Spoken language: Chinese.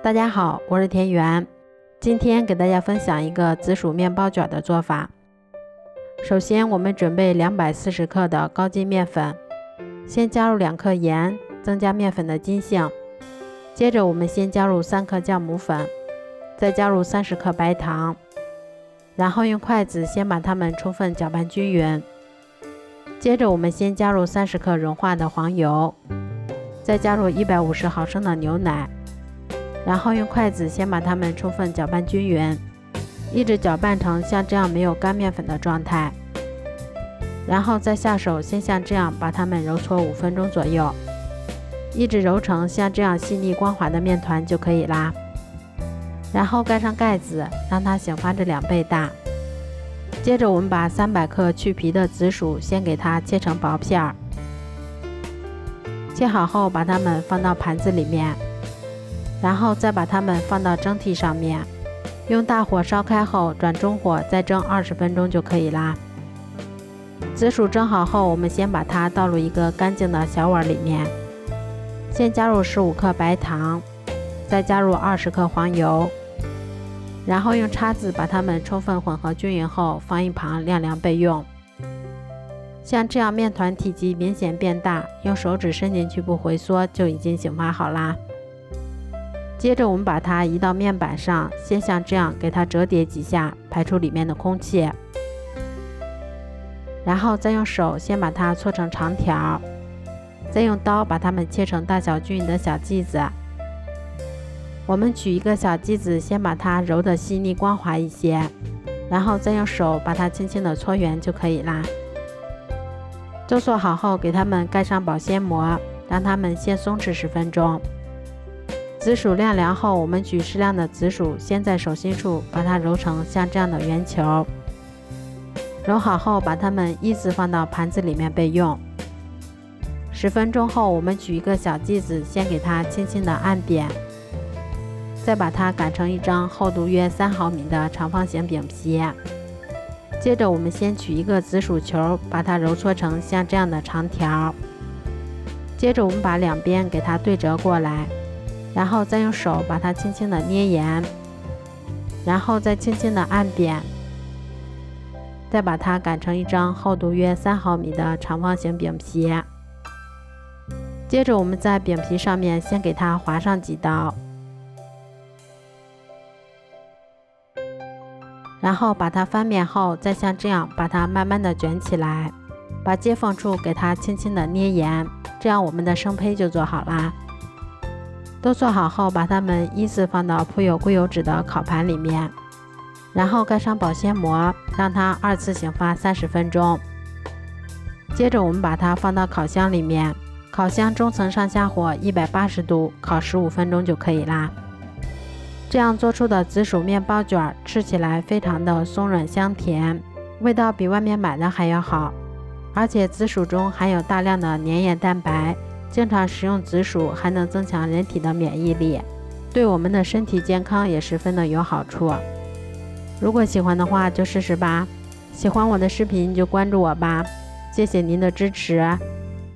大家好，我是田园。今天给大家分享一个紫薯面包卷的做法。首先我们准备240克的高筋面粉，先加入2克盐，增加面粉的筋性。接着我们先加入3克酵母粉，再加入30克白糖，然后用筷子先把它们充分搅拌均匀。接着我们先加入30克融化的黄油，再加入150毫升的牛奶，然后用筷子先把它们充分搅拌均匀，一直搅拌成像这样没有干面粉的状态，然后再下手先像这样把它们揉搓5分钟左右，一直揉成像这样细腻光滑的面团就可以啦。然后盖上盖子，让它醒发至2倍大。接着我们把300克去皮的紫薯先给它切成薄片儿，切好后把它们放到盘子里面，然后再把它们放到蒸屉上面，用大火烧开后转中火再蒸20分钟就可以啦。紫薯蒸好后，我们先把它倒入一个干净的小碗里面，先加入15克白糖，再加入20克黄油，然后用叉子把它们充分混合均匀后放一旁晾凉备用。像这样面团体积明显变大，用手指伸进去不回缩就已经醒发好啦。接着我们把它移到面板上，先像这样给它折叠几下，排出里面的空气，然后再用手先把它搓成长条，再用刀把它们切成大小均匀的小剂子。我们取一个小剂子，先把它揉得细腻光滑一些，然后再用手把它轻轻地搓圆就可以啦。都做好后，给它们盖上保鲜膜，让它们先松弛10分钟。紫薯晾凉后，我们取适量的紫薯，先在手心处把它揉成像这样的圆球。揉好后，把它们依次放到盘子里面备用。10分钟后，我们取一个小剂子，先给它轻轻地按扁，再把它擀成一张厚度约3毫米的长方形饼皮。接着我们先取一个紫薯球，把它揉搓成像这样的长条。接着我们把两边给它对折过来，然后再用手把它轻轻地捏严，然后再轻轻地按扁，再把它擀成一张厚度约3毫米的长方形饼皮。接着我们在饼皮上面先给它划上几刀，然后把它翻面后，再像这样把它慢慢的卷起来，把接缝处给它轻轻的捏严，这样我们的生胚就做好啦。都做好后，把它们依次放到铺有硅油纸的烤盘里面，然后盖上保鲜膜，让它2次醒发30分钟。接着我们把它放到烤箱里面，烤箱中层上下火180度烤15分钟就可以啦。这样做出的紫薯面包卷吃起来非常的松软香甜，味道比外面买的还要好。而且紫薯中含有大量的粘液蛋白，经常食用紫薯还能增强人体的免疫力，对我们的身体健康也十分的有好处。如果喜欢的话就试试吧，喜欢我的视频就关注我吧，谢谢您的支持。